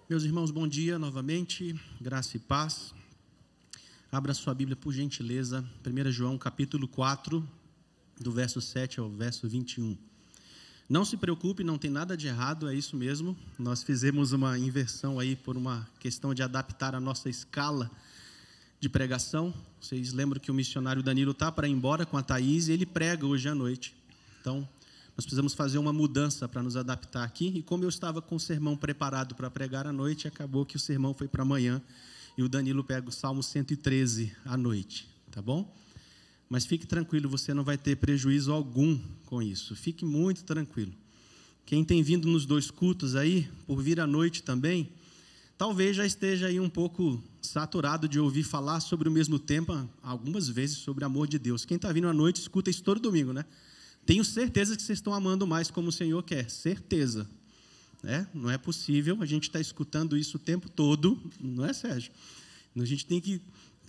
Meus irmãos, bom dia novamente, graça e paz. Abra sua Bíblia, por gentileza, 1 João capítulo 4, do verso 7 ao verso 21. Não se preocupe, não tem nada de errado, é isso mesmo. Nós fizemos uma inversão aí por uma questão de adaptar a nossa escala de pregação. Vocês lembram que o missionário Danilo está para ir embora com a Thaís e ele prega hoje à noite. Então, nós precisamos fazer uma mudança para nos adaptar aqui. E como eu estava com o sermão preparado para pregar à noite, acabou que o sermão foi para amanhã. E o Danilo pega o Salmo 113 à noite, tá bom? Mas fique tranquilo, você não vai ter prejuízo algum com isso. Fique muito tranquilo. Quem tem vindo nos dois cultos aí, por vir à noite também, talvez já esteja aí um pouco saturado de ouvir falar sobre o mesmo tema, algumas vezes sobre o amor de Deus. Quem está vindo à noite, escuta isso todo domingo, né? Tenho certeza que vocês estão amando mais como o Senhor quer, certeza. Não é possível a gente estar escutando isso o tempo todo, não é, Sérgio? A gente tem que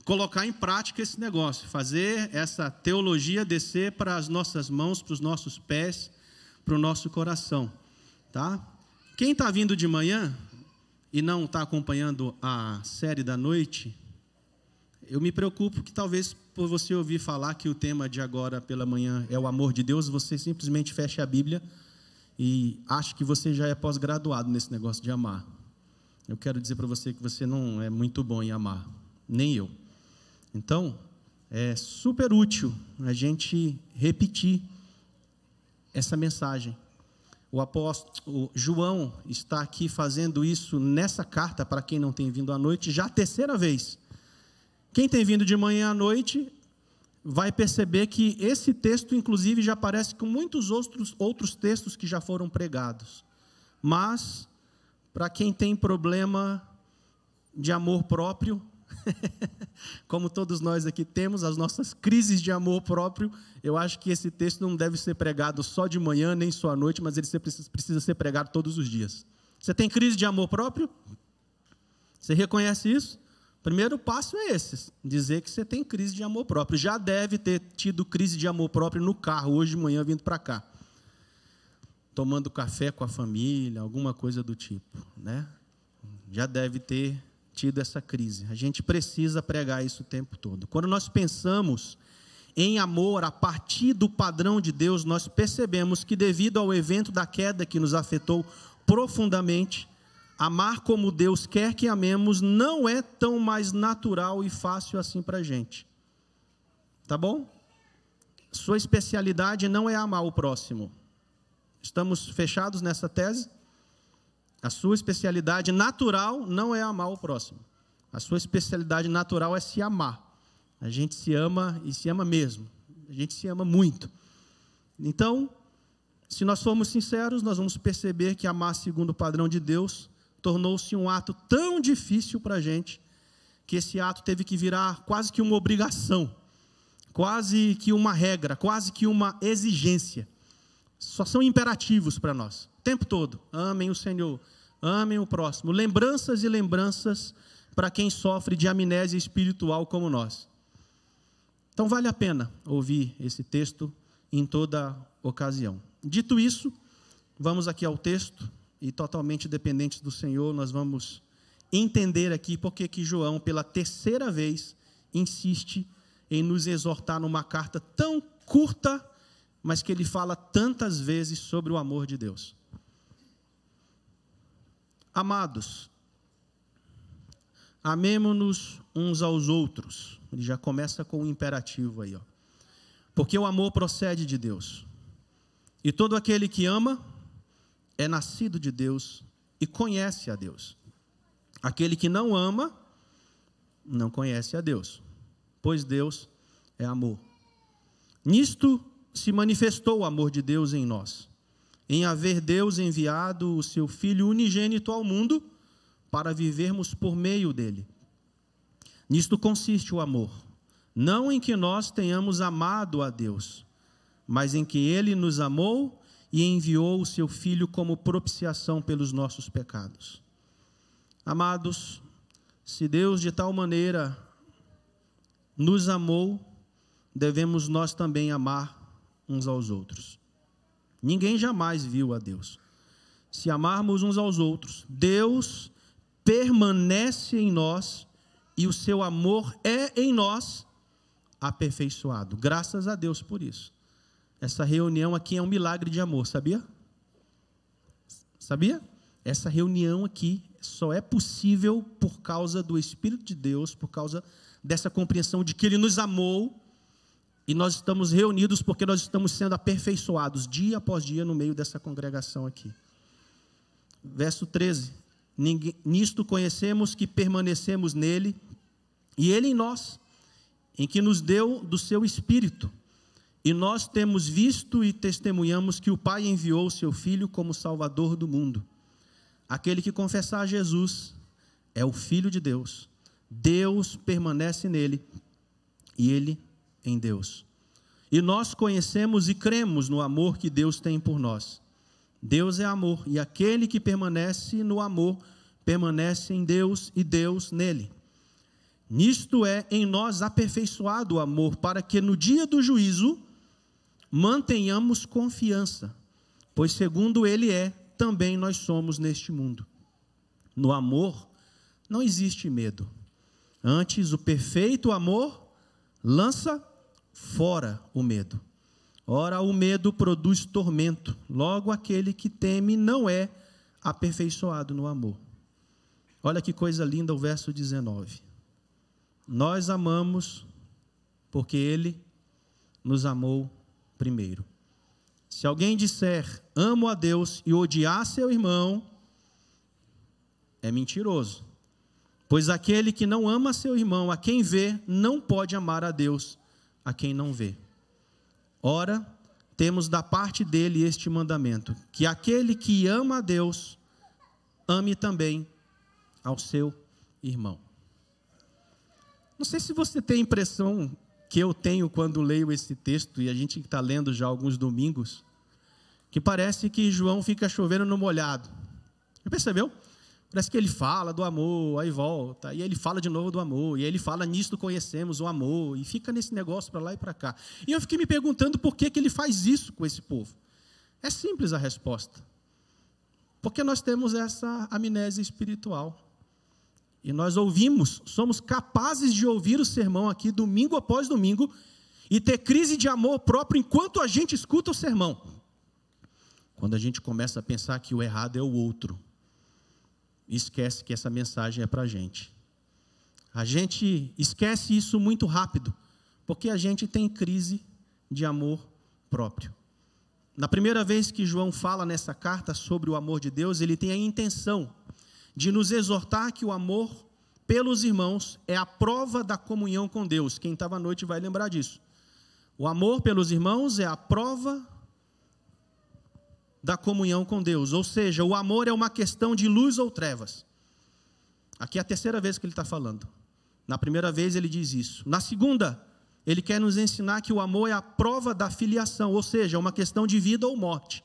colocar em prática esse negócio, fazer essa teologia descer para as nossas mãos, para os nossos pés, para o nosso coração, tá? Quem está vindo de manhã e não está acompanhando a série da noite, eu me preocupo que talvez por você ouvir falar que o tema de agora pela manhã é o amor de Deus, você simplesmente feche a Bíblia e ache que você já é pós-graduado nesse negócio de amar. Eu quero dizer para você que você não é muito bom em amar, nem eu. Então, é super útil a gente repetir essa mensagem. O apóstolo João está aqui fazendo isso nessa carta, para quem não tem vindo à noite, já a terceira vez. Quem tem vindo de manhã à noite vai perceber que esse texto, inclusive, já parece com muitos outros textos que já foram pregados. Mas, para quem tem problema de amor próprio, como todos nós aqui temos, as nossas crises de amor próprio, eu acho que esse texto não deve ser pregado só de manhã, nem só à noite, mas ele precisa ser pregado todos os dias. Você tem crise de amor próprio? Você reconhece isso? O primeiro passo é esse, dizer que você tem crise de amor próprio. Já deve ter tido crise de amor próprio no carro, hoje de manhã, vindo para cá. Tomando café com a família, alguma coisa do tipo, né? Já deve ter tido essa crise. A gente precisa pregar isso o tempo todo. Quando nós pensamos em amor a partir do padrão de Deus, nós percebemos que devido ao evento da queda que nos afetou profundamente, amar como Deus quer que amemos não é tão mais natural e fácil assim para a gente. Tá bom? Sua especialidade não é amar o próximo. Estamos fechados nessa tese? A sua especialidade natural não é amar o próximo. A sua especialidade natural é se amar. A gente se ama e se ama mesmo. A gente se ama muito. Então, se nós formos sinceros, nós vamos perceber que amar segundo o padrão de Deus tornou-se um ato tão difícil para a gente, que esse ato teve que virar quase que uma obrigação, quase que uma regra, quase que uma exigência. Só são imperativos para nós, o tempo todo. Amem o Senhor, amem o próximo. Lembranças e lembranças para quem sofre de amnésia espiritual como nós. Então vale a pena ouvir esse texto em toda ocasião. Dito isso, vamos aqui ao texto. E totalmente dependentes do Senhor, nós vamos entender aqui porque que João, pela terceira vez, insiste em nos exortar numa carta tão curta, mas que ele fala tantas vezes sobre o amor de Deus. Amados, amemo-nos uns aos outros. Ele já começa com um imperativo aí, ó. Porque o amor procede de Deus. E todo aquele que ama é nascido de Deus e conhece a Deus. Aquele que não ama, não conhece a Deus, pois Deus é amor. Nisto se manifestou o amor de Deus em nós, em haver Deus enviado o seu Filho unigênito ao mundo, para vivermos por meio dele. Nisto consiste o amor, não em que nós tenhamos amado a Deus, mas em que ele nos amou e enviou o seu Filho como propiciação pelos nossos pecados. Amados, se Deus de tal maneira nos amou, devemos nós também amar uns aos outros. Ninguém jamais viu a Deus. Se amarmos uns aos outros, Deus permanece em nós e o seu amor é em nós aperfeiçoado. Graças a Deus por isso. Essa reunião aqui é um milagre de amor, sabia? Sabia? Essa reunião aqui só é possível por causa do Espírito de Deus, por causa dessa compreensão de que Ele nos amou, e nós estamos reunidos porque nós estamos sendo aperfeiçoados dia após dia no meio dessa congregação aqui. Verso 13: nisto conhecemos que permanecemos nele, e ele em nós, em que nos deu do seu Espírito. E nós temos visto e testemunhamos que o Pai enviou o seu Filho como Salvador do mundo. Aquele que confessar Jesus é o Filho de Deus. Deus permanece nele e ele em Deus. E nós conhecemos e cremos no amor que Deus tem por nós. Deus é amor, e aquele que permanece no amor permanece em Deus e Deus nele. Nisto é em nós aperfeiçoado o amor, para que no dia do juízo mantenhamos confiança, pois segundo ele é, também nós somos neste mundo. No amor não existe medo. Antes, o perfeito amor lança fora o medo. Ora, o medo produz tormento. Logo, aquele que teme não é aperfeiçoado no amor. Olha que coisa linda o verso 19. Nós amamos porque ele nos amou primeiro. Se alguém disser, amo a Deus, e odiar seu irmão, é mentiroso. Pois aquele que não ama seu irmão, a quem vê, não pode amar a Deus, a quem não vê. Ora, temos da parte dele este mandamento, que aquele que ama a Deus, ame também ao seu irmão. Não sei se você tem a impressão que eu tenho quando leio esse texto, e a gente está lendo já há alguns domingos, que parece que João fica chovendo no molhado. Já percebeu? Parece que ele fala do amor, aí volta, e ele fala de novo do amor, e aí ele fala, nisto conhecemos o amor, e fica nesse negócio para lá e para cá. E eu fiquei me perguntando por que ele faz isso com esse povo. É simples a resposta. Porque nós temos essa amnésia espiritual. E nós ouvimos, somos capazes de ouvir o sermão aqui, domingo após domingo, e ter crise de amor próprio enquanto a gente escuta o sermão. Quando a gente começa a pensar que o errado é o outro, esquece que essa mensagem é para a gente. A gente esquece isso muito rápido, porque a gente tem crise de amor próprio. Na primeira vez que João fala nessa carta sobre o amor de Deus, ele tem a intenção de nos exortar que o amor pelos irmãos é a prova da comunhão com Deus. Quem estava à noite vai lembrar disso. O amor pelos irmãos é a prova da comunhão com Deus. Ou seja, o amor é uma questão de luz ou trevas. Aqui é a terceira vez que ele está falando. Na primeira vez ele diz isso. Na segunda, ele quer nos ensinar que o amor é a prova da filiação, ou seja, é uma questão de vida ou morte.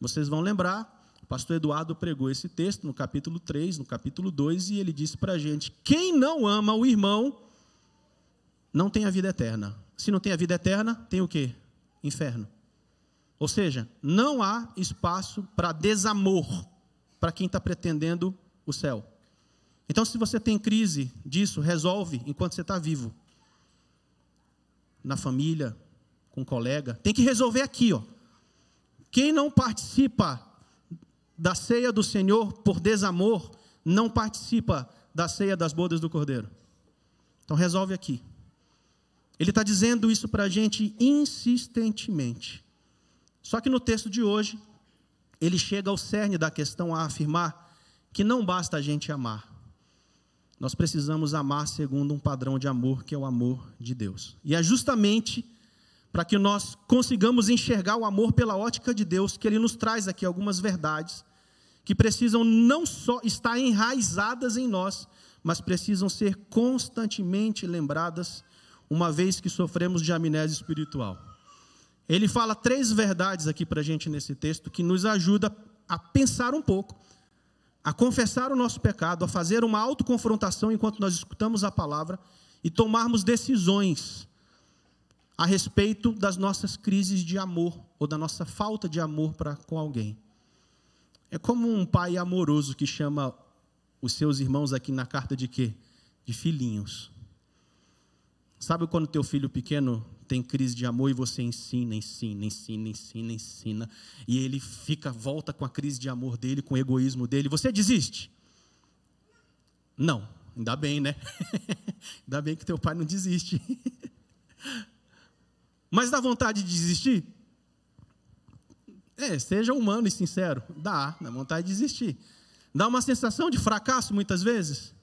Vocês vão lembrar, o pastor Eduardo pregou esse texto no capítulo 3, no capítulo 2, e ele disse para a gente, quem não ama o irmão, não tem a vida eterna. Se não tem a vida eterna, tem o quê? Inferno. Ou seja, não há espaço para desamor, para quem está pretendendo o céu. Então, se você tem crise disso, resolve enquanto você está vivo. Na família, com um colega, tem que resolver aqui, ó. Quem não participa da ceia do Senhor por desamor, não participa da ceia das bodas do Cordeiro. Então resolve aqui. Ele está dizendo isso para a gente insistentemente. Só que no texto de hoje, ele chega ao cerne da questão a afirmar que não basta a gente amar. Nós precisamos amar segundo um padrão de amor, que é o amor de Deus. E é justamente para que nós consigamos enxergar o amor pela ótica de Deus, que ele nos traz aqui algumas verdades que precisam não só estar enraizadas em nós, mas precisam ser constantemente lembradas, uma vez que sofremos de amnésia espiritual. Ele fala 3 verdades aqui para a gente nesse texto, que nos ajuda a pensar um pouco, a confessar o nosso pecado, a fazer uma autoconfrontação enquanto nós escutamos a palavra e tomarmos decisões a respeito das nossas crises de amor ou da nossa falta de amor para com alguém. É como um pai amoroso que chama os seus irmãos aqui na carta de quê? De filhinhos. Sabe quando teu filho pequeno tem crise de amor e você ensina, e ele volta com a crise de amor dele, com o egoísmo dele, você desiste? Não, ainda bem, né? Ainda bem que teu pai não desiste. Mas dá vontade de desistir? Seja humano e sincero, dá vontade de desistir. Dá uma sensação de fracasso muitas vezes.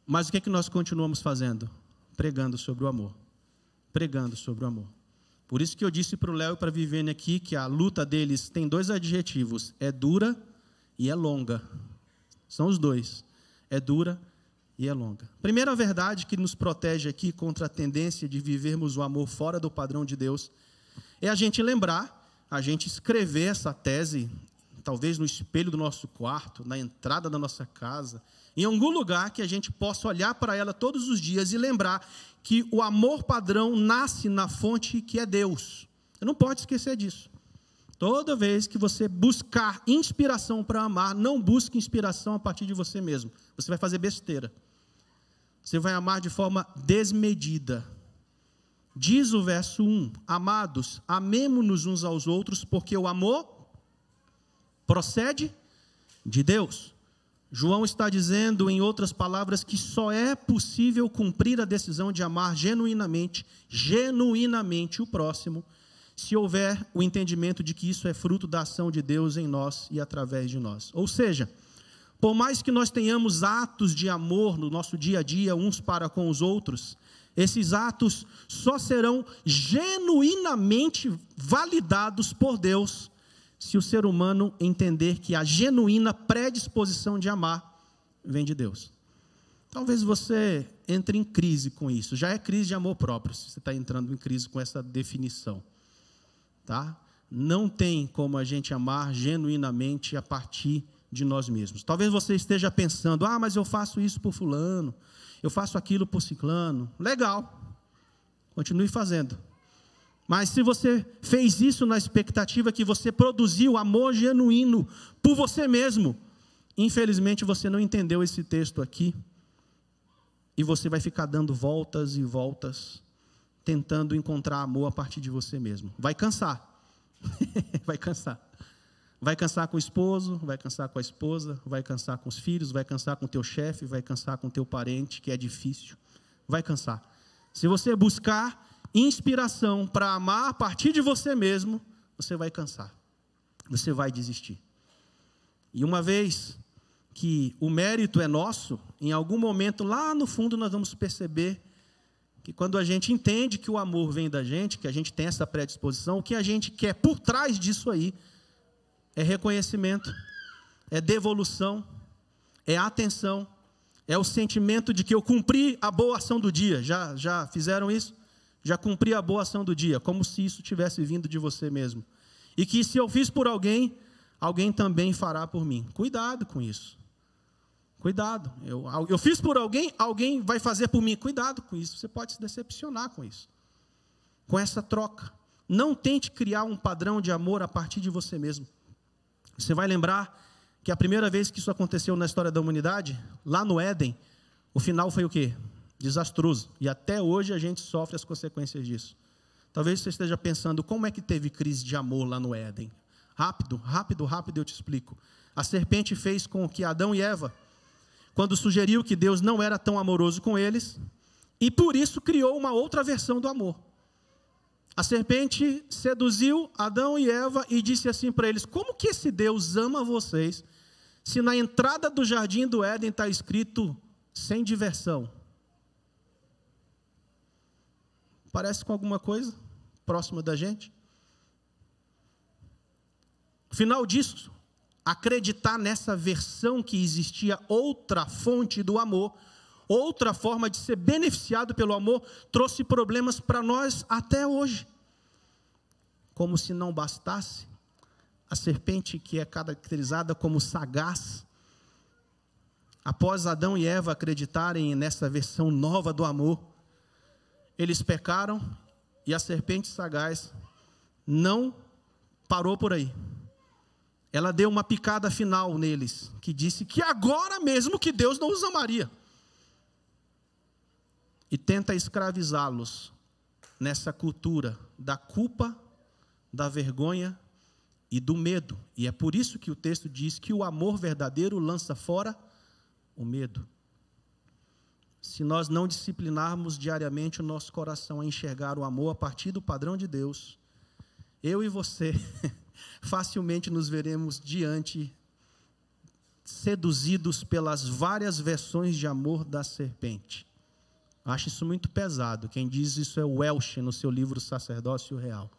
Mas o que é que nós continuamos fazendo? Pregando sobre o amor. Pregando sobre o amor. Por isso que eu disse para o Léo e para a Viviane aqui que a luta deles tem 2 adjetivos. É dura e é longa. São os 2. É dura e é longa. Primeira verdade que nos protege aqui contra a tendência de vivermos o amor fora do padrão de Deus é a gente lembrar, a gente escrever essa tese, talvez no espelho do nosso quarto, na entrada da nossa casa, em algum lugar que a gente possa olhar para ela todos os dias e lembrar que o amor padrão nasce na fonte que é Deus. Você não pode esquecer disso. Toda vez que você buscar inspiração para amar, não busque inspiração a partir de você mesmo. Você vai fazer besteira. Você vai amar de forma desmedida. Diz o verso 1, amados, amemo-nos uns aos outros, porque o amor procede de Deus. João está dizendo, em outras palavras, que só é possível cumprir a decisão de amar genuinamente o próximo, se houver o entendimento de que isso é fruto da ação de Deus em nós e através de nós. Ou seja, por mais que nós tenhamos atos de amor no nosso dia a dia, uns para com os outros, esses atos só serão genuinamente validados por Deus, se o ser humano entender que a genuína predisposição de amar vem de Deus. Talvez você entre em crise com isso. Já é crise de amor próprio, se você está entrando em crise com essa definição. Tá? Não tem como a gente amar genuinamente a partir de nós mesmos. Talvez você esteja pensando, mas eu faço isso por fulano, eu faço aquilo por ciclano. Legal, continue fazendo. Mas se você fez isso na expectativa que você produziu amor genuíno por você mesmo, infelizmente você não entendeu esse texto aqui, e você vai ficar dando voltas e voltas, tentando encontrar amor a partir de você mesmo. Vai cansar. Vai cansar. Vai cansar com o esposo, vai cansar com a esposa, vai cansar com os filhos, vai cansar com o teu chefe, vai cansar com o teu parente, que é difícil. Vai cansar. Se você buscar inspiração para amar a partir de você mesmo, você vai cansar. Você vai desistir. E uma vez que o mérito é nosso, em algum momento lá no fundo nós vamos perceber que quando a gente entende que o amor vem da gente, que a gente tem essa predisposição, o que a gente quer por trás disso aí é reconhecimento, é devolução, é atenção, é o sentimento de que eu cumpri a boa ação do dia. Já fizeram isso? Já cumpri a boa ação do dia, como se isso tivesse vindo de você mesmo. E que se eu fiz por alguém, alguém também fará por mim. Cuidado com isso. Cuidado. Eu fiz por alguém, alguém vai fazer por mim. Cuidado com isso. Você pode se decepcionar com isso. Com essa troca. Não tente criar um padrão de amor a partir de você mesmo. Você vai lembrar que a primeira vez que isso aconteceu na história da humanidade, lá no Éden, o final foi o quê? Desastroso. E até hoje a gente sofre as consequências disso. Talvez você esteja pensando, como é que teve crise de amor lá no Éden? Rápido eu te explico. A serpente fez com que Adão e Eva, quando sugeriu que Deus não era tão amoroso com eles, e por isso criou uma outra versão do amor. A serpente seduziu Adão e Eva e disse assim para eles, como que esse Deus ama vocês, se na entrada do jardim do Éden está escrito, sem diversão? Parece com alguma coisa próxima da gente? No final disso, acreditar nessa versão que existia outra fonte do amor, outra forma de ser beneficiado pelo amor, trouxe problemas para nós até hoje. Como se não bastasse, a serpente, que é caracterizada como sagaz, após Adão e Eva acreditarem nessa versão nova do amor, eles pecaram e a serpente sagaz não parou por aí. ela deu uma picada final neles, que disse que agora mesmo que Deus não os amaria. E tenta escravizá-los nessa cultura da culpa, da vergonha e do medo. E é por isso que o texto diz que o amor verdadeiro lança fora o medo. Se nós não disciplinarmos diariamente o nosso coração a enxergar o amor a partir do padrão de Deus, eu e você facilmente nos veremos seduzidos pelas várias versões de amor da serpente. Acho isso muito pesado. Quem diz isso é o Welsh, no seu livro Sacerdócio Real.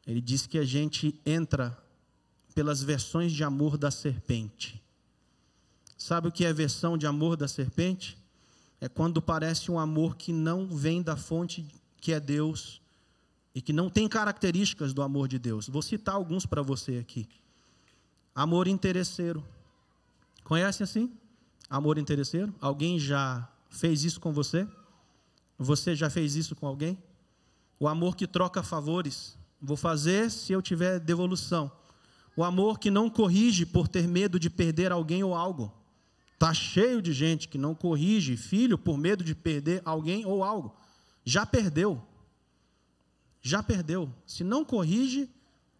Ele diz que a gente entra pelas versões de amor da serpente. Sabe o que é a versão de amor da serpente? É quando parece um amor que não vem da fonte que é Deus e que não tem características do amor de Deus. Vou citar alguns para você aqui. Amor interesseiro. Conhece assim? Amor interesseiro? Alguém já fez isso com você? Você já fez isso com alguém? O amor que troca favores. Vou fazer se eu tiver devolução. O amor que não corrige por ter medo de perder alguém ou algo. Está cheio de gente que não corrige filho por medo de perder alguém ou algo. Já perdeu. Já perdeu. Se não corrige,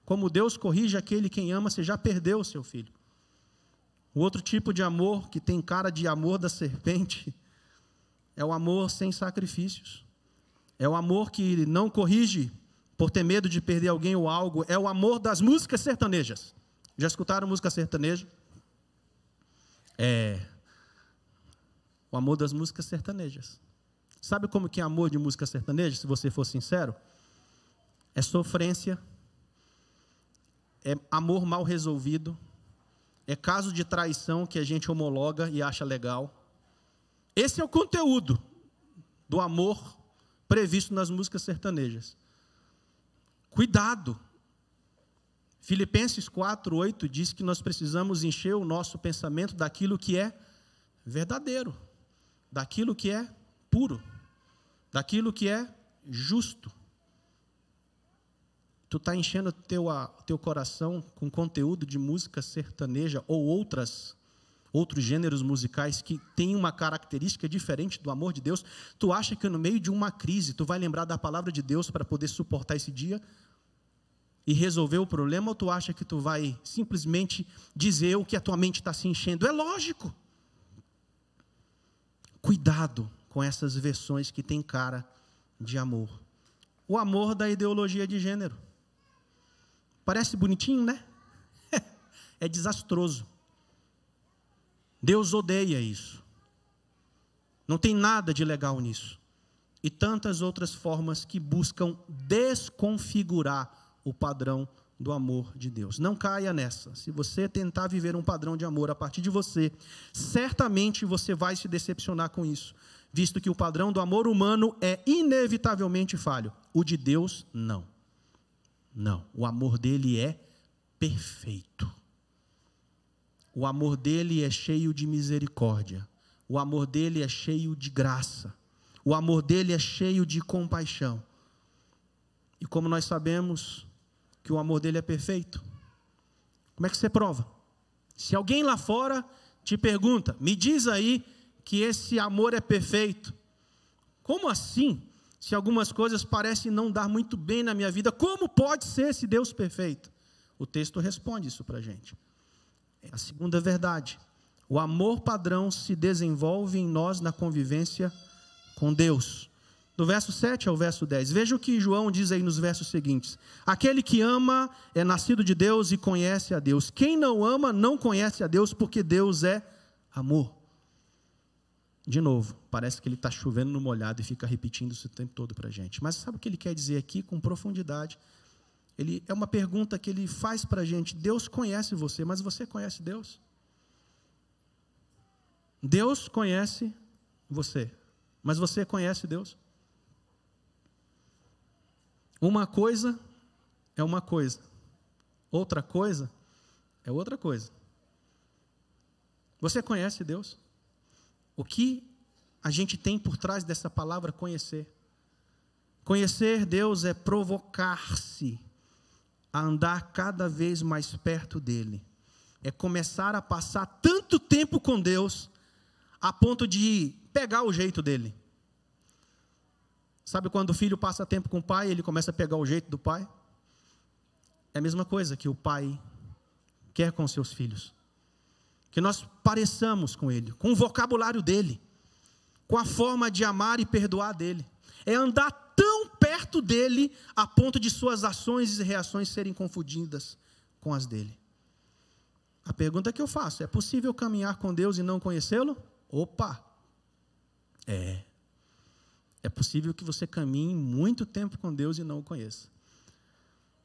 como Deus corrige aquele quem ama, você já perdeu o seu filho. O outro tipo de amor, que tem cara de amor da serpente, é o amor sem sacrifícios. É o amor que não corrige por ter medo de perder alguém ou algo. É o amor das músicas sertanejas. Já escutaram música sertaneja? O amor das músicas sertanejas. Sabe como que é amor de música sertaneja, se você for sincero? É sofrência, é amor mal resolvido, é caso de traição que a gente homologa e acha legal. Esse é o conteúdo do amor previsto nas músicas sertanejas. Cuidado! Filipenses 4:8 diz que nós precisamos encher o nosso pensamento daquilo que é verdadeiro, daquilo que é puro, daquilo que é justo. Tu está enchendo o teu coração com conteúdo de música sertaneja ou outros gêneros musicais que têm uma característica diferente do amor de Deus. Tu acha que no meio de uma crise tu vai lembrar da palavra de Deus para poder suportar esse dia e resolver o problema, ou tu acha que tu vai simplesmente dizer o que a tua mente está se enchendo? É lógico. Cuidado com essas versões que têm cara de amor. O amor da ideologia de gênero. Parece bonitinho, né? É desastroso. Deus odeia isso. Não tem nada de legal nisso. E tantas outras formas que buscam desconfigurar o padrão do amor de Deus. Não caia nessa. Se você tentar viver um padrão de amor a partir de você, certamente você vai se decepcionar com isso, visto que o padrão do amor humano é inevitavelmente falho. O de Deus, não. Não. O amor dele é perfeito. O amor dele é cheio de misericórdia. O amor dele é cheio de graça. O amor dele é cheio de compaixão. E como nós sabemos que o amor dele é perfeito, como é que você prova? Se alguém lá fora te pergunta, me diz aí que esse amor é perfeito. Como assim? Se algumas coisas parecem não dar muito bem na minha vida, como pode ser esse Deus perfeito? O texto responde isso para a gente. É a segunda verdade. O amor padrão se desenvolve em nós na convivência com Deus. Do verso 7 ao verso 10. Veja o que João diz aí nos versos seguintes. Aquele que ama é nascido de Deus e conhece a Deus. Quem não ama não conhece a Deus, porque Deus é amor. De novo, parece que ele está chovendo no molhado e fica repetindo isso o tempo todo para a gente. Mas sabe o que ele quer dizer aqui com profundidade? É uma pergunta que ele faz para a gente. Deus conhece você, mas você conhece Deus? Deus conhece você, mas você conhece Deus? Uma coisa é uma coisa, outra coisa é outra coisa. Você conhece Deus? O que a gente tem por trás dessa palavra conhecer? Conhecer Deus é provocar-se a andar cada vez mais perto dele. É começar a passar tanto tempo com Deus, a ponto de pegar o jeito dele. Sabe quando o filho passa tempo com o pai, ele começa a pegar o jeito do pai? É a mesma coisa que o pai quer com seus filhos. Que nós pareçamos com ele, com o vocabulário dele, com a forma de amar e perdoar dele. É andar tão perto dele, a ponto de suas ações e reações serem confundidas com as dele. A pergunta que eu faço, é possível caminhar com Deus e não conhecê-lo? Opa! É possível que você caminhe muito tempo com Deus e não o conheça.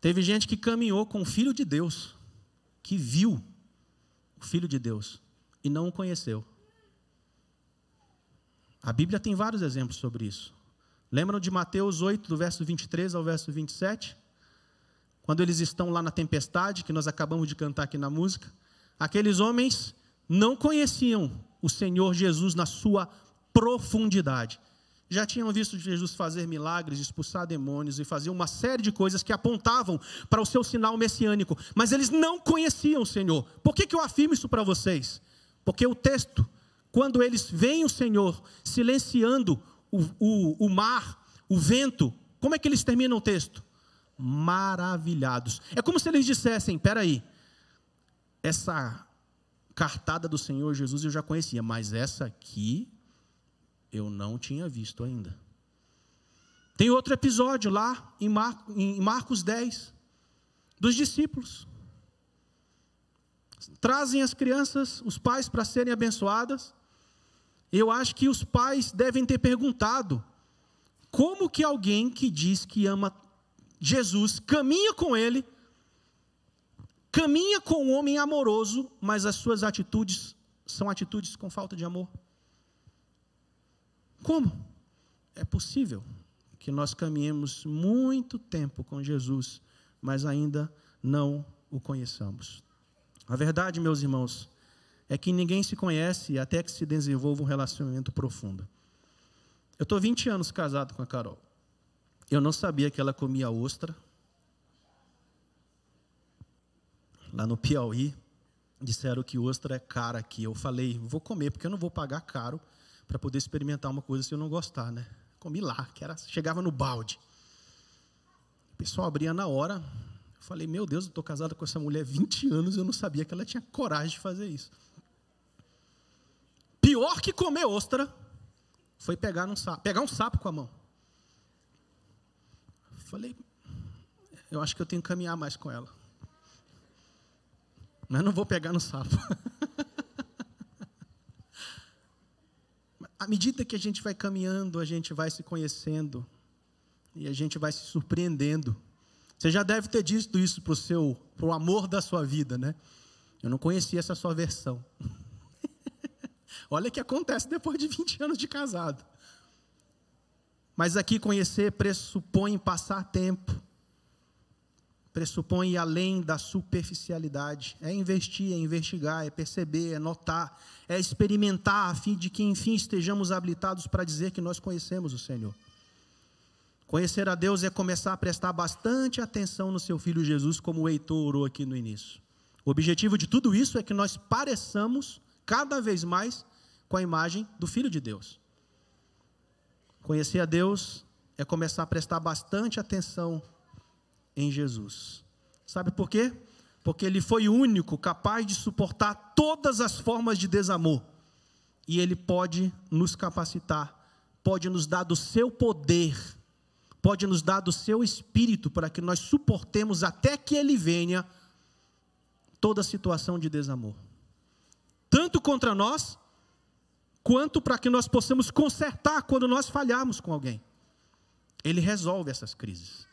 Teve gente que caminhou com o Filho de Deus, que viu o Filho de Deus e não o conheceu. A Bíblia tem vários exemplos sobre isso. Lembram de Mateus 8, do verso 23 ao verso 27? Quando eles estão lá na tempestade, que nós acabamos de cantar aqui na música, aqueles homens não conheciam o Senhor Jesus na sua profundidade. Já tinham visto Jesus fazer milagres, expulsar demônios e fazer uma série de coisas que apontavam para o seu sinal messiânico, mas eles não conheciam o Senhor. Por que eu afirmo isso para vocês? Porque o texto, quando eles veem o Senhor silenciando o mar, o vento, como é que eles terminam o texto? Maravilhados. É como se eles dissessem, espera aí, essa cartada do Senhor Jesus eu já conhecia, mas essa aqui eu não tinha visto ainda. Tem outro episódio lá em Marcos 10, dos discípulos. Trazem as crianças, os pais, para serem abençoadas. Eu acho que os pais devem ter perguntado, como que alguém que diz que ama Jesus, caminha com ele, caminha com um homem amoroso, mas as suas atitudes são atitudes com falta de amor? Como? É possível que nós caminhemos muito tempo com Jesus, mas ainda não o conheçamos. A verdade, meus irmãos, é que ninguém se conhece até que se desenvolva um relacionamento profundo. Eu estou 20 anos casado com a Carol. Eu não sabia que ela comia ostra. Lá no Piauí, disseram que ostra é cara aqui. Eu falei, vou comer, porque eu não vou pagar caro para poder experimentar uma coisa se eu não gostar, né? Comi lá, chegava no balde. O pessoal abria na hora. Eu falei, meu Deus, eu estou casado com essa mulher há 20 anos, eu não sabia que ela tinha coragem de fazer isso. Pior que comer ostra foi pegar um sapo com a mão. Falei, eu acho que eu tenho que caminhar mais com ela. Mas não vou pegar no sapo. À medida que a gente vai caminhando, a gente vai se conhecendo e a gente vai se surpreendendo. Você já deve ter dito isso para o amor da sua vida, né? Eu não conhecia essa sua versão. Olha o que acontece depois de 20 anos de casado. Mas aqui conhecer pressupõe passar tempo, pressupõe ir além da superficialidade. É investir, é investigar, é perceber, é notar, é experimentar, a fim de que, enfim, estejamos habilitados para dizer que nós conhecemos o Senhor. Conhecer a Deus é começar a prestar bastante atenção no seu Filho Jesus, como o Heitor orou aqui no início. O objetivo de tudo isso é que nós pareçamos cada vez mais com a imagem do Filho de Deus. Conhecer a Deus é começar a prestar bastante atenção em Jesus. Sabe por quê? Porque Ele foi o único capaz de suportar todas as formas de desamor. E Ele pode nos capacitar, pode nos dar do seu poder, pode nos dar do seu espírito para que nós suportemos até que Ele venha toda situação de desamor. Tanto contra nós, quanto para que nós possamos consertar quando nós falharmos com alguém. Ele resolve essas crises.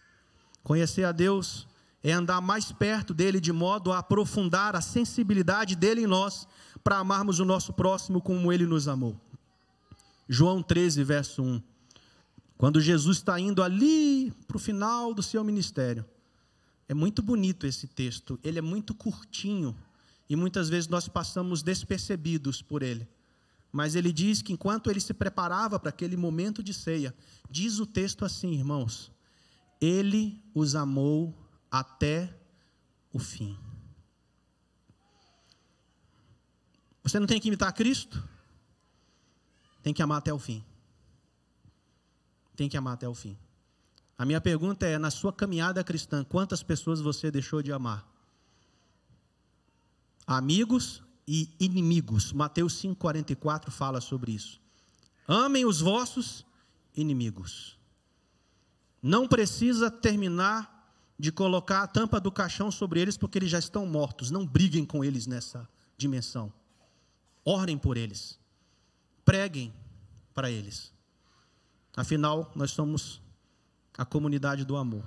Conhecer a Deus é andar mais perto dEle de modo a aprofundar a sensibilidade dEle em nós, para amarmos o nosso próximo como Ele nos amou. João 13, verso 1. Quando Jesus está indo ali para o final do seu ministério. É muito bonito esse texto, ele é muito curtinho, e muitas vezes nós passamos despercebidos por ele. Mas ele diz que enquanto ele se preparava para aquele momento de ceia, diz o texto assim, irmãos, Ele os amou até o fim. Você não tem que imitar Cristo? Tem que amar até o fim. Tem que amar até o fim. A minha pergunta é, na sua caminhada cristã, quantas pessoas você deixou de amar? Amigos e inimigos. Mateus 5,44 fala sobre isso. Amem os vossos inimigos. Não precisa terminar de colocar a tampa do caixão sobre eles, porque eles já estão mortos. Não briguem com eles nessa dimensão. Orem por eles. Preguem para eles. Afinal, nós somos a comunidade do amor.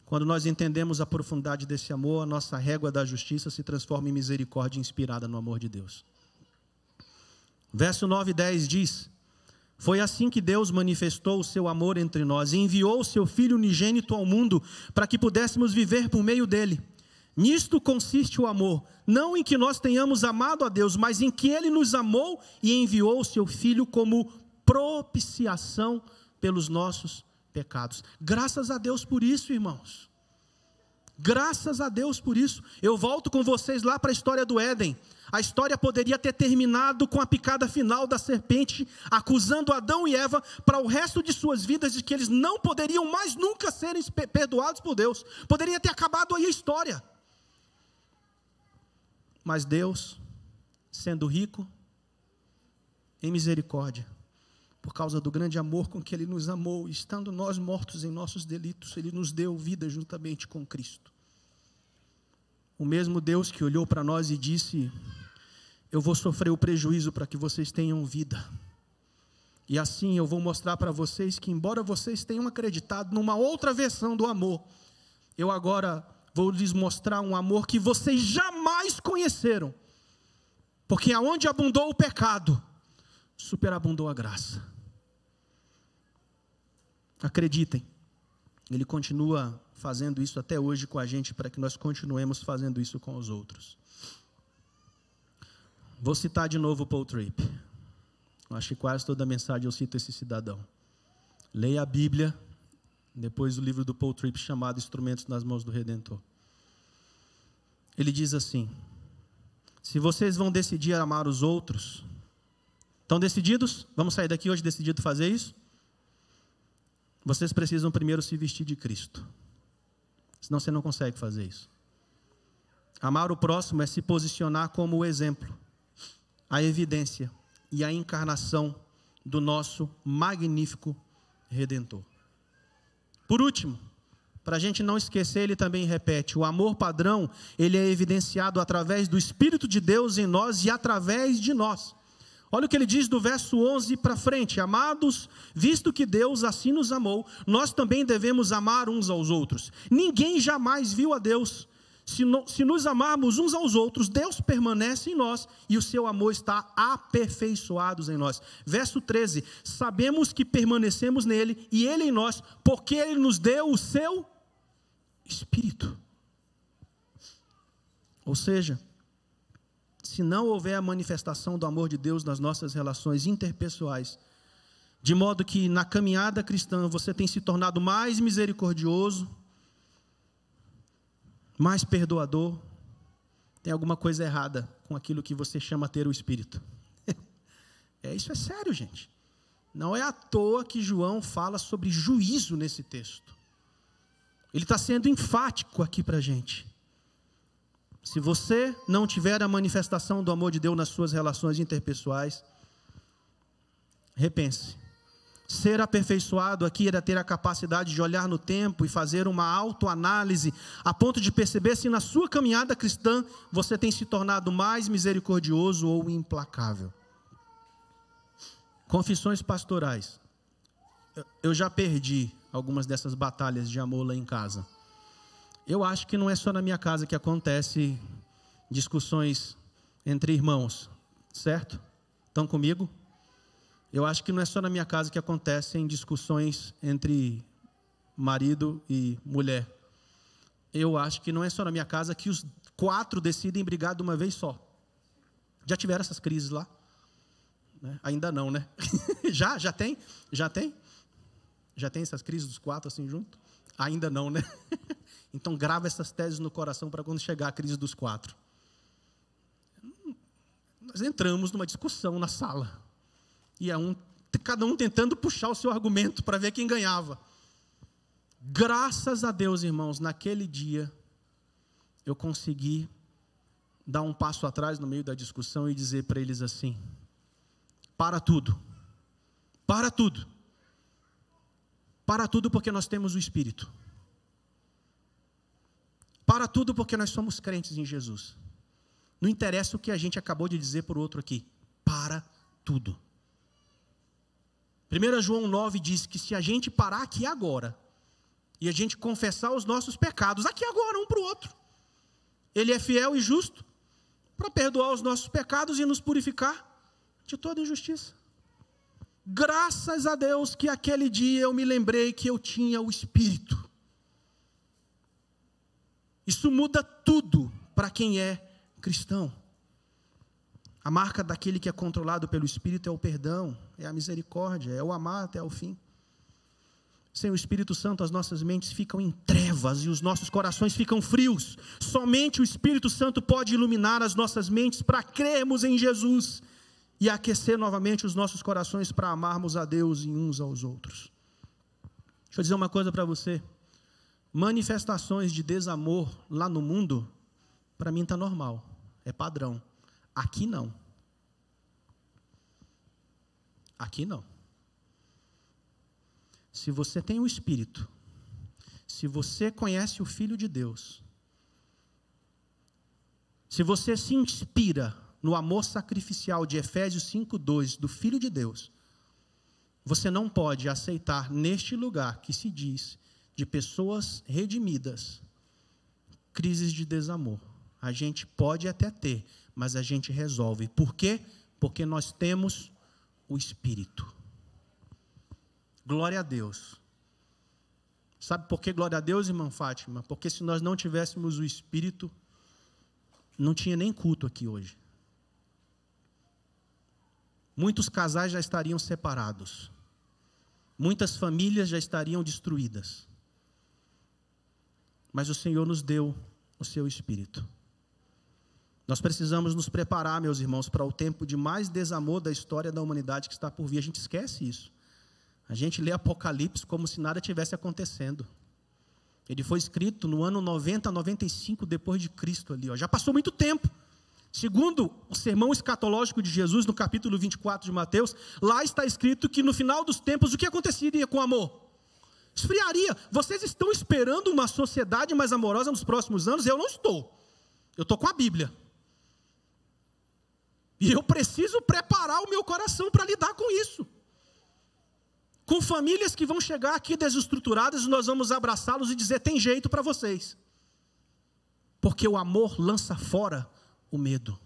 Quando nós entendemos a profundidade desse amor, a nossa régua da justiça se transforma em misericórdia inspirada no amor de Deus. Verso 9 e 10 diz: foi assim que Deus manifestou o seu amor entre nós e enviou o seu Filho unigênito ao mundo para que pudéssemos viver por meio dele. Nisto consiste o amor, não em que nós tenhamos amado a Deus, mas em que Ele nos amou e enviou o seu Filho como propiciação pelos nossos pecados. Graças a Deus por isso, irmãos. Graças a Deus por isso. Eu volto com vocês lá para a história do Éden. A história poderia ter terminado com a picada final da serpente, acusando Adão e Eva para o resto de suas vidas de que eles não poderiam mais nunca serem perdoados por Deus. Poderia ter acabado aí a história. Mas Deus, sendo rico em misericórdia, por causa do grande amor com que Ele nos amou, estando nós mortos em nossos delitos, Ele nos deu vida juntamente com Cristo. O mesmo Deus que olhou para nós e disse: eu vou sofrer o prejuízo para que vocês tenham vida. E assim eu vou mostrar para vocês que, embora vocês tenham acreditado numa outra versão do amor, eu agora vou lhes mostrar um amor que vocês jamais conheceram. Porque aonde abundou o pecado, superabundou a graça. Acreditem, Ele continua fazendo isso até hoje com a gente, para que nós continuemos fazendo isso com os outros. Vou citar de novo o Paul Tripp. Acho que quase toda a mensagem eu cito esse cidadão. Leia a Bíblia, depois o livro do Paul Tripp, chamado Instrumentos nas Mãos do Redentor. Ele diz assim: se vocês vão decidir amar os outros, estão decididos? Vamos sair daqui hoje decidido fazer isso? Vocês precisam primeiro se vestir de Cristo. Senão você não consegue fazer isso. Amar o próximo é se posicionar como o exemplo, a evidência e a encarnação do nosso magnífico Redentor. Por último, para a gente não esquecer, ele também repete: o amor padrão, ele é evidenciado através do Espírito de Deus em nós e através de nós. Olha o que ele diz do verso 11 para frente: amados, visto que Deus assim nos amou, nós também devemos amar uns aos outros. Ninguém jamais viu a Deus. Se nos amarmos uns aos outros, Deus permanece em nós e o seu amor está aperfeiçoado em nós. Verso 13: sabemos que permanecemos nele e ele em nós, porque ele nos deu o seu Espírito. Ou seja, se não houver a manifestação do amor de Deus nas nossas relações interpessoais, de modo que na caminhada cristã você tem se tornado mais misericordioso, mais perdoador, tem alguma coisa errada com aquilo que você chama ter o Espírito. Isso é sério, gente. Não é à toa que João fala sobre juízo nesse texto. Ele está sendo enfático aqui para a gente. Se você não tiver a manifestação do amor de Deus nas suas relações interpessoais, repense. Ser aperfeiçoado aqui era ter a capacidade de olhar no tempo e fazer uma autoanálise, a ponto de perceber se na sua caminhada cristã você tem se tornado mais misericordioso ou implacável. Confissões pastorais. Eu já perdi algumas dessas batalhas de amor lá em casa. Eu acho que não é só na minha casa que acontece discussões entre irmãos, certo? Estão comigo? Eu acho que não é só na minha casa que acontecem discussões entre marido e mulher. Eu acho que não é só na minha casa que os 4 decidem brigar de uma vez só. Já tiveram essas crises lá? Ainda não, né? Já tem? Já tem? Já tem essas crises dos 4 assim junto? Ainda não, né? Então grava essas teses no coração para quando chegar a crise dos 4. Nós entramos numa discussão na sala. E cada um tentando puxar o seu argumento para ver quem ganhava. Graças a Deus, irmãos, naquele dia, eu consegui dar um passo atrás no meio da discussão e dizer para eles assim: para tudo. Para tudo. Para tudo porque nós temos o Espírito. Para tudo porque nós somos crentes em Jesus. Não interessa o que a gente acabou de dizer por outro aqui. Para tudo. 1 João 9 diz que se a gente parar aqui agora, e a gente confessar os nossos pecados, aqui agora, um para o outro, Ele é fiel e justo para perdoar os nossos pecados e nos purificar de toda injustiça. Graças a Deus que aquele dia eu me lembrei que eu tinha o Espírito. Isso muda tudo para quem é cristão. A marca daquele que é controlado pelo Espírito é o perdão, é a misericórdia, é o amar até o fim. Sem o Espírito Santo, as nossas mentes ficam em trevas e os nossos corações ficam frios. Somente o Espírito Santo pode iluminar as nossas mentes para crermos em Jesus e aquecer novamente os nossos corações para amarmos a Deus e uns aos outros. Deixa eu dizer uma coisa para você. Manifestações de desamor lá no mundo, para mim está normal, é padrão. Aqui não. Aqui não. Se você tem o Espírito, se você conhece o Filho de Deus, se você se inspira no amor sacrificial de Efésios 5:2 do Filho de Deus, você não pode aceitar neste lugar que se diz de pessoas redimidas, crises de desamor. A gente pode até ter, mas a gente resolve. Por quê? Porque nós temos o Espírito. Glória a Deus. Sabe por que glória a Deus, irmã Fátima? Porque se nós não tivéssemos o Espírito, não tinha nem culto aqui hoje. Muitos casais já estariam separados. Muitas famílias já estariam destruídas. Mas o Senhor nos deu o seu Espírito. Nós precisamos nos preparar, meus irmãos, para o tempo de mais desamor da história da humanidade que está por vir. A gente esquece isso. A gente lê Apocalipse como se nada tivesse acontecendo. Ele foi escrito no ano 90, 95 depois de Cristo ali. Já passou muito tempo. Segundo o sermão escatológico de Jesus, no capítulo 24 de Mateus, lá está escrito que no final dos tempos, o que aconteceria com o amor? Esfriaria. Vocês estão esperando uma sociedade mais amorosa nos próximos anos? Eu não estou. Eu estou com a Bíblia. E eu preciso preparar o meu coração para lidar com isso. Com famílias que vão chegar aqui desestruturadas, nós vamos abraçá-los e dizer, tem jeito para vocês. Porque o amor lança fora o medo.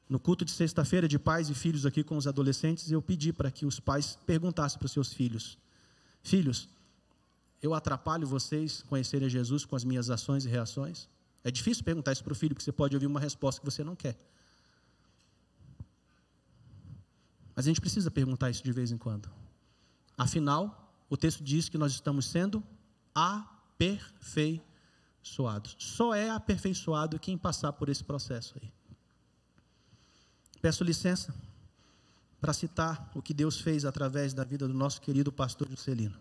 No culto de sexta-feira de pais e filhos aqui com os adolescentes, eu pedi para que os pais perguntassem para os seus filhos: filhos, eu atrapalho vocês conhecerem Jesus com as minhas ações e reações? É difícil perguntar isso para o filho, porque você pode ouvir uma resposta que você não quer. Mas a gente precisa perguntar isso de vez em quando. Afinal, o texto diz que nós estamos sendo aperfeiçoados. Só é aperfeiçoado quem passar por esse processo aí. Peço licença para citar o que Deus fez através da vida do nosso querido pastor Juscelino.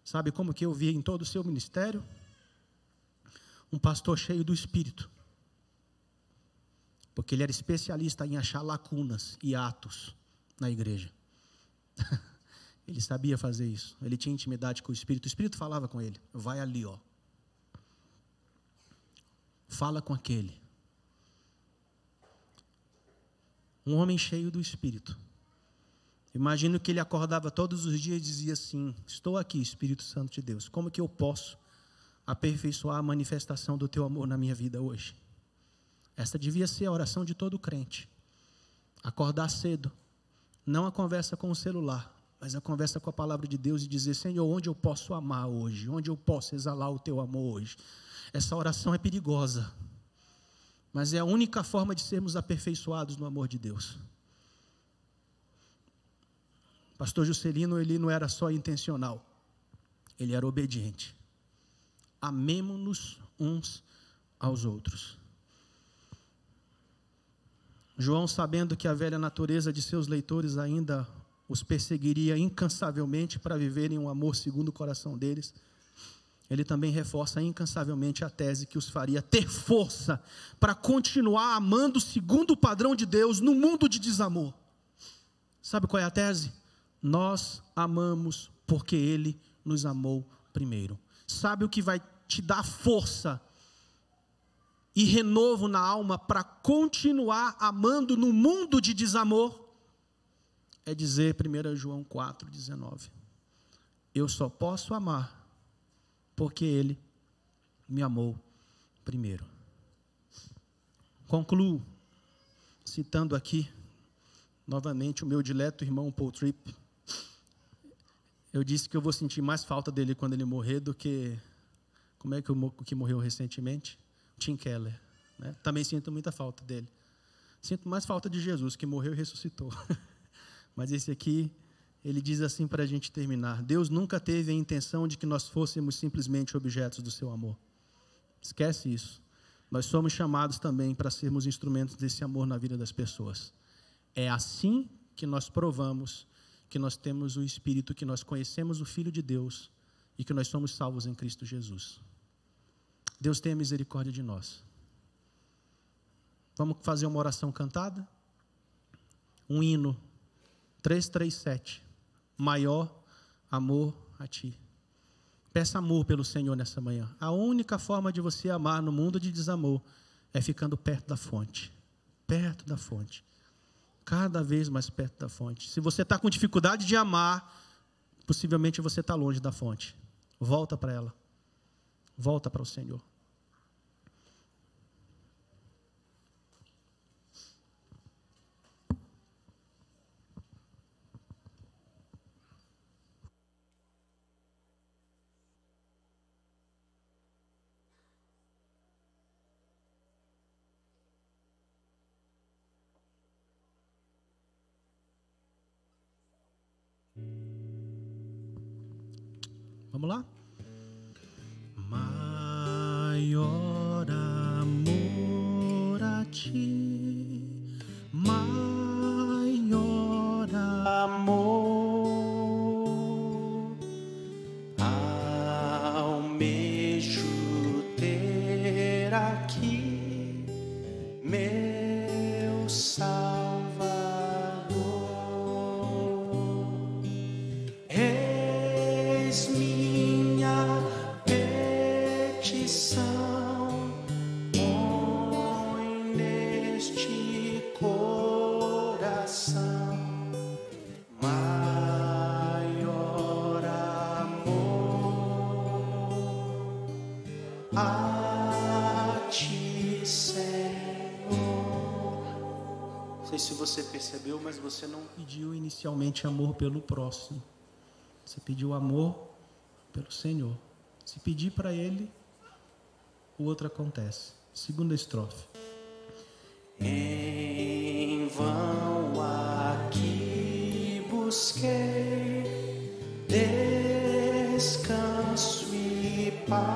Sabe como que eu vi em todo o seu ministério? Um pastor cheio do Espírito. Porque ele era especialista em achar lacunas e atos na igreja. Ele sabia fazer isso. Ele tinha intimidade com o Espírito. O Espírito falava com ele: vai ali, ó. Fala com aquele. Um homem cheio do Espírito. Imagino que ele acordava todos os dias e dizia assim: estou aqui, Espírito Santo de Deus. Como que eu posso aperfeiçoar a manifestação do teu amor na minha vida hoje? Essa devia ser a oração de todo crente. Acordar cedo. Não a conversa com o celular, mas a conversa com a palavra de Deus e dizer: Senhor, onde eu posso amar hoje? Onde eu posso exalar o teu amor hoje? Essa oração é perigosa, mas é a única forma de sermos aperfeiçoados no amor de Deus. Pastor Juscelino, ele não era só intencional, ele era obediente. Amemo-nos uns aos outros. João, sabendo que a velha natureza de seus leitores ainda os perseguiria incansavelmente para viverem um amor segundo o coração deles, ele também reforça incansavelmente a tese que os faria ter força para continuar amando segundo o padrão de Deus no mundo de desamor. Sabe qual é a tese? Nós amamos porque Ele nos amou primeiro. Sabe o que vai te dar força e renovo na alma para continuar amando no mundo de desamor? É dizer 1 João 4,19. Eu só posso amar porque Ele me amou primeiro. Concluo citando aqui novamente o meu dileto irmão Paul Tripp. Eu disse que eu vou sentir mais falta dele quando ele morrer do que... Como é que o que morreu recentemente? Tim Keller. Né? Também sinto muita falta dele. Sinto mais falta de Jesus, que morreu e ressuscitou. Mas esse aqui, ele diz assim para a gente terminar. Deus nunca teve a intenção de que nós fôssemos simplesmente objetos do seu amor. Esquece isso. Nós somos chamados também para sermos instrumentos desse amor na vida das pessoas. É assim que nós provamos que nós temos o Espírito, que nós conhecemos o Filho de Deus e que nós somos salvos em Cristo Jesus. Deus tenha misericórdia de nós. Vamos fazer uma oração cantada? Um hino 337. Maior amor a ti. Peça amor pelo Senhor nessa manhã. A única forma de você amar no mundo de desamor é ficando perto da fonte. Perto da fonte. Cada vez mais perto da fonte. Se você está com dificuldade de amar, possivelmente você está longe da fonte. Volta para ela. Volta para o Senhor. Vamos lá? Maior amor a ti, maior amor, almejo ter aqui, meu Salvador. Eis minha petição, põe neste coração, maior amor a ti, Senhor. Não sei se você percebeu, mas você não pediu inicialmente amor pelo próximo. Você pediu amor pelo Senhor. Se pedir para Ele, o outro acontece. Segunda estrofe. Em vão aqui busquei descanso e paz.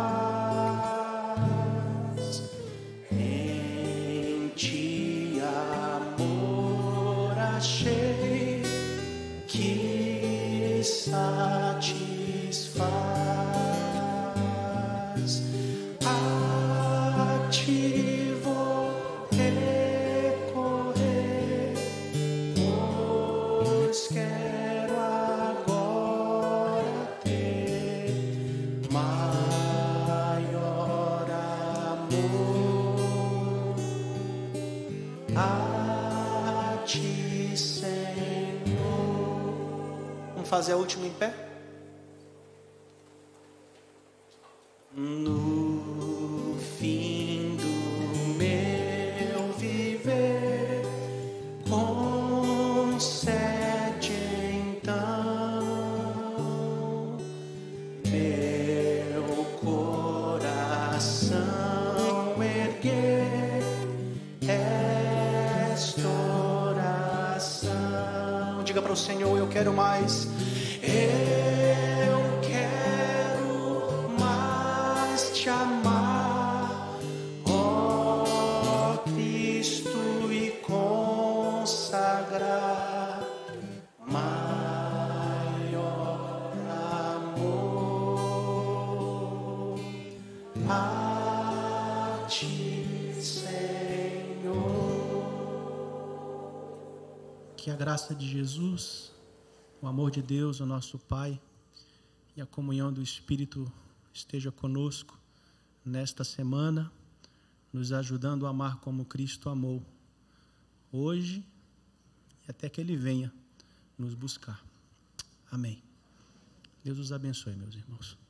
Em ti amor achei que satisfaz. A ti vou recorrer, pois quero agora ter maior amor a ti, Senhor. Vamos fazer a última em pé? No fim do meu viver, concede então meu coração erguer esta oração. diga para o Senhor: eu quero mais. Eu quero mais te amar, ó Cristo, e consagrar maior amor a ti, Senhor. Que a graça de Jesus, o amor de Deus, o nosso Pai, e a comunhão do Espírito esteja conosco nesta semana, nos ajudando a amar como Cristo amou, hoje e até que Ele venha nos buscar. Amém. Deus os abençoe, meus irmãos.